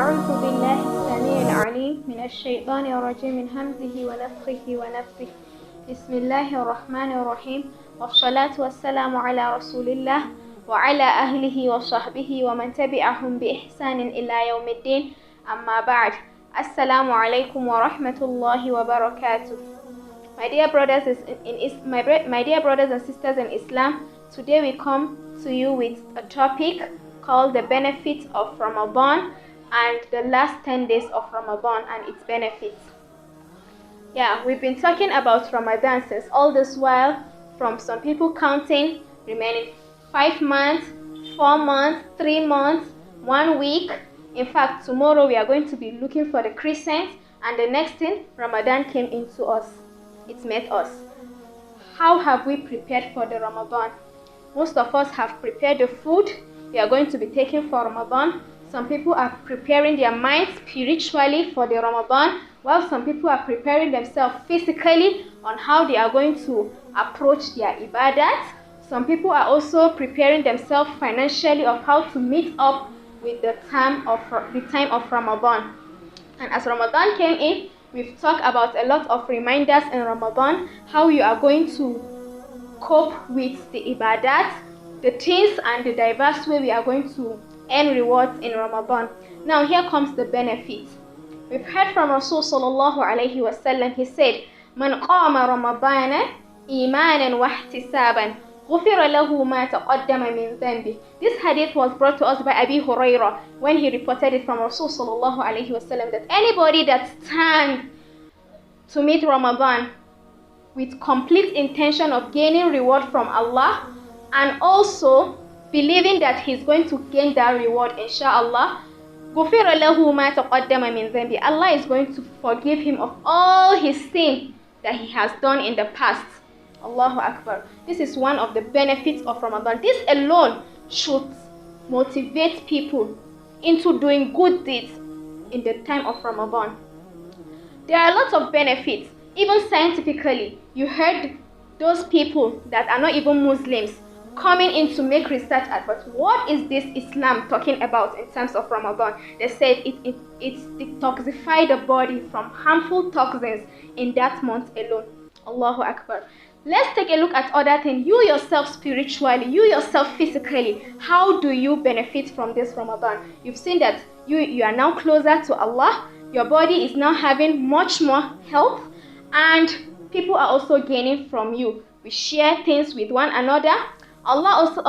أعوذ بالله السميع العليم من الشيطان الرجيم من همزه ونفخه ونفثه. بسم الله الرحمن الرحيم، والصلاة والسلام على رسول الله وعلى أهله وصحبه ومن تبعهم بإحسان إلى يوم الدين. أما بعد، السلام عليكم ورحمة الله وبركاته. My dear brothers and sisters in Islam, today we come to you with a topic called the benefits of Ramadan and the last 10 days of Ramadan and its benefits. Yeah, we've been talking about Ramadan since all this while, from some people counting remaining 5 months, 4 months, 3 months, 1 week. In fact, tomorrow we are going to be looking for the crescent, and the next thing, Ramadan came into us. It met us. How have we prepared for the Ramadan? Most of us have prepared the food we are going to be taking for Ramadan. Some people are preparing their minds spiritually for the Ramadan, while some people are preparing themselves physically on how they are going to approach their ibadat. Some people are also preparing themselves financially of how to meet up with the time of Ramadan. And as Ramadan came in, we've talked about a lot of reminders in Ramadan, how you are going to cope with the ibadat, the things and the diverse way we are going to earn rewards in Ramadan. Now here comes the benefit. We've heard from Rasul sallallahu alayhi wa sallam. He said, "Man qama Ramadana imanan wa ihtisaban, ghufira lahu ma taqaddama min dhanbi." This hadith was brought to us by Abi Hurairah when he reported it from Rasul sallallahu alayhi wa sallam that anybody that stands to meet Ramadan with complete intention of gaining reward from Allah, and also believing that he's going to gain that reward, inshallah, غُفِرَ لَهُ مَا تَقَدَّمَ مِنْ ذَنْبِ. Allah is going to forgive him of all his sin that he has done in the past. Allahu Akbar. This is one of the benefits of Ramadan. This alone should motivate people into doing good deeds in the time of Ramadan. There are lots of benefits, even scientifically. You heard those people that are not even Muslims coming in to make research at, but what is this Islam talking about in terms of Ramadan? They said it detoxifies the body from harmful toxins in that month alone. Allahu Akbar. Let's take a look at other things. You yourself spiritually, you yourself physically, how do you benefit from this Ramadan? You've seen that you are now closer to Allah. Your body is now having much more health, and people are also gaining from you. We share things with one another. Allah also,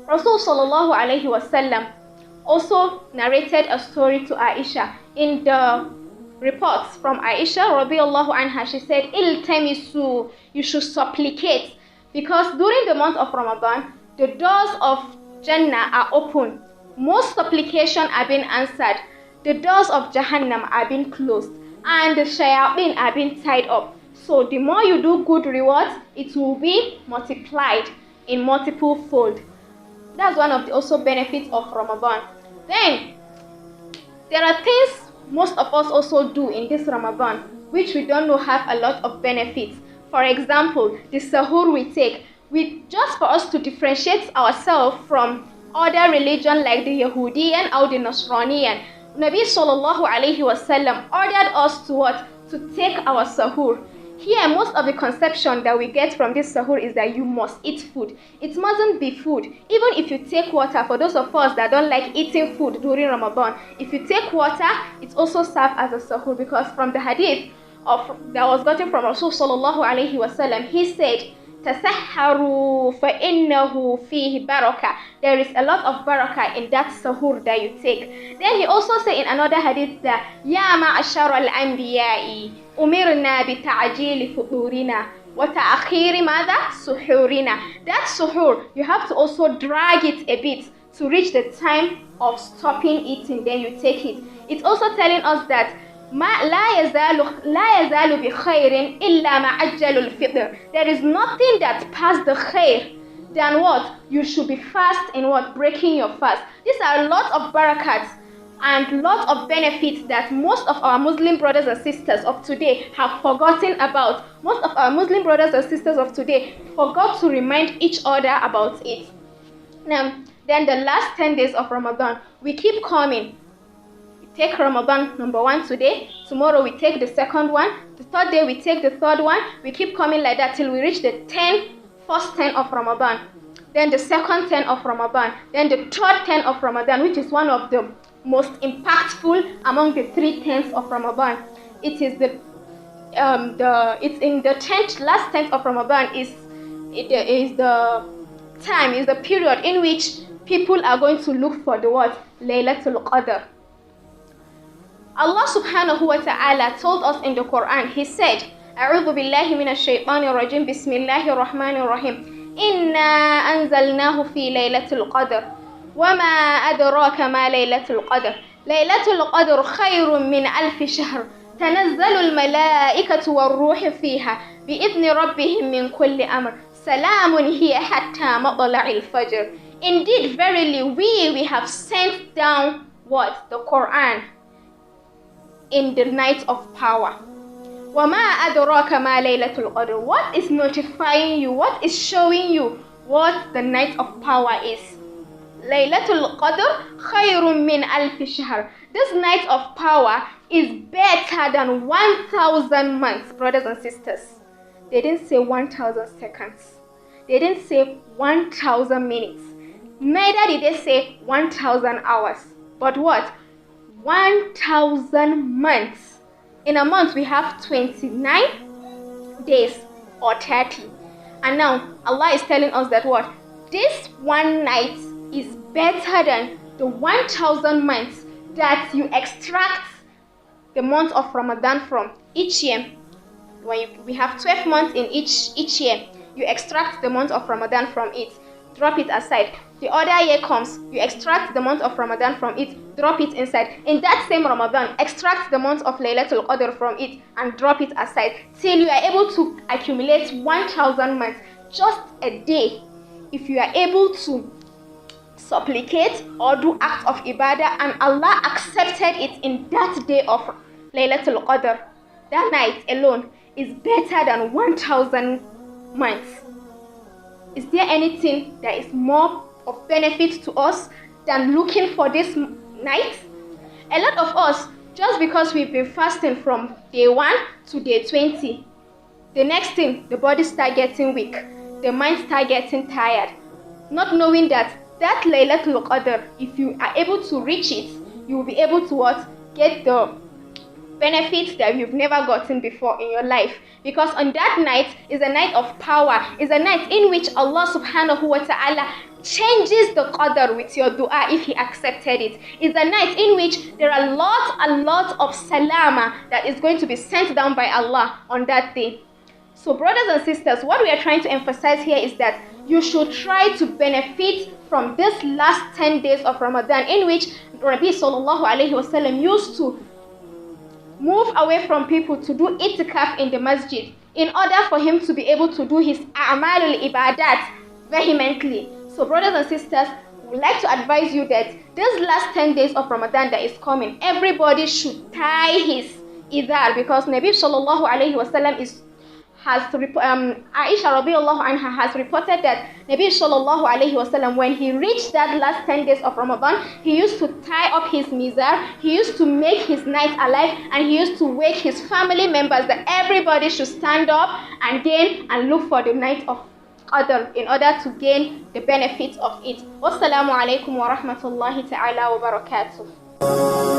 Rasul sallallahu alayhi wa sallam also narrated a story to Aisha. In the reports from Aisha radiyallahu anha, she said, "Iltamisu," you should supplicate, because during the month of Ramadan, the doors of Jannah are open. Most supplications are being answered. The doors of Jahannam are being closed, and the shayateen are being tied up. So the more you do good rewards, it will be multiplied in multiple fold. That's one of the also benefits of Ramadan. Then there are things most of us also do in this Ramadan which we don't know have a lot of benefits. For example, the sahur we take, just for us to differentiate ourselves from other religions like the Yahudiyan or the Nasraniyan. Nabi sallallahu alayhi wa sallam ordered us to what? To take our sahur. Here, most of the conception that we get from this sahur is that you must eat food. It mustn't be food. Even if you take water, for those of us that don't like eating food during Ramadan, if you take water, it also serves as a sahur, because from the hadith that was gotten from Rasul sallallahu alayhi wa sallam, he said, "Tasahharu fa innahu fihi barakah." There is a lot of barakah in that sahur that you take. Then he also said in another hadith that, "Ya ma'ashara al-anbiya'i umirna bi ta'jili futurina wa ta'khiri madha suhurina." That suhur, you have to also drag it a bit to reach the time of stopping eating, then you take it. It's also telling us that لا يزال بخير إلا ما عجل الفطر. There is nothing that past the khair than what? You should be fast in what? Breaking your fast. These are a lot of barakats and lot of benefits that most of our Muslim brothers and sisters of today have forgotten about. Most of our Muslim brothers and sisters of today forgot to remind each other about it. Now, then the last 10 days of Ramadan, we keep coming. take Ramadan number 1 today, tomorrow we take the second one, the third day we take the third one, we keep coming like that till we reach the first 10 of Ramadan, then the second 10 of Ramadan, then the third 10 of Ramadan, which is one of the most impactful among the 3 10s of Ramadan. It is it's in the last 10th of Ramadan is the period in which people are going to look for the word Laylatul Qadr. Allah subhanahu wa ta'ala told us in the Quran, He said, A'udhu billahi minash shaitanir rajim, bismillahir rahmanir rahim, Inna anzalnahu fi laylatul qadr, wama adraka ma laylatul qadr, laylatul qadr khayrun min alfi shahr, tanazzalul malaikatu war ruhu fiha, bi'idhni rabbihim min kulli amr, salamun hiya hatta matla'il fajr. Indeed, verily, we have sent down what? The Quran in the night of power. وَمَا أَدْرَاكَ مَا لَيْلَةُ الْقَدْرِ. What is notifying you? What is showing you what the night of power is? Laylatul Qadr khayrun min alfi shahr. This night of power is better than 1,000 months, brothers and sisters. They didn't say 1,000 seconds. They didn't say 1,000 minutes. Neither did they say 1,000 hours. But what? 1,000 months. In a month we have 29 days or 30. And now Allah is telling us that what? This one night is better than the 1,000 months that you extract the month of Ramadan from each year. We have 12 months in each year. You extract the month of Ramadan from it, drop it aside. The other year comes, you extract the month of Ramadan from it, drop it inside. In that same Ramadan, extract the month of Laylatul Qadr from it and drop it aside till you are able to accumulate 1,000 months. Just a day. If you are able to supplicate or do acts of ibadah and Allah accepted it in that day of Laylatul Qadr, that night alone is better than 1,000 months. Is there anything that is more of benefit to us than looking for this night? A lot of us, just because we've been fasting from day 1 to day 20, the next thing, the body start getting weak, the mind start getting tired, not knowing that Laylatul Qadr, if you are able to reach it, you will be able to what? Get the benefits that you've never gotten before in your life. Because on that night is a night of power, is a night in which Allah subhanahu wa ta'ala changes the qadr with your dua if He accepted it. It's a night in which there are a lot of salama that is going to be sent down by Allah on that day. So brothers and sisters, what we are trying to emphasize here is that you should try to benefit from this last 10 days of Ramadan, in which Nabi sallallahu alayhi wasallam used to move away from people to do itikaf in the masjid in order for him to be able to do his a'malul ibadat vehemently. So brothers and sisters, we would like to advise you that this last 10 days of Ramadan that is coming, everybody should tie his idhar, because Nabi sallallahu alayhi wasallam Aisha radiallahu anha has reported that Nabi sallallahu alayhi wasallam, when he reached that last 10 days of Ramadan, he used to tie up his mizar, he used to make his night alive, and he used to wake his family members that everybody should stand up and look for the night of Qadr in order to gain the benefits of it. Wassalamu alaikum wa rahmatullahi ta'ala wa barakatuh.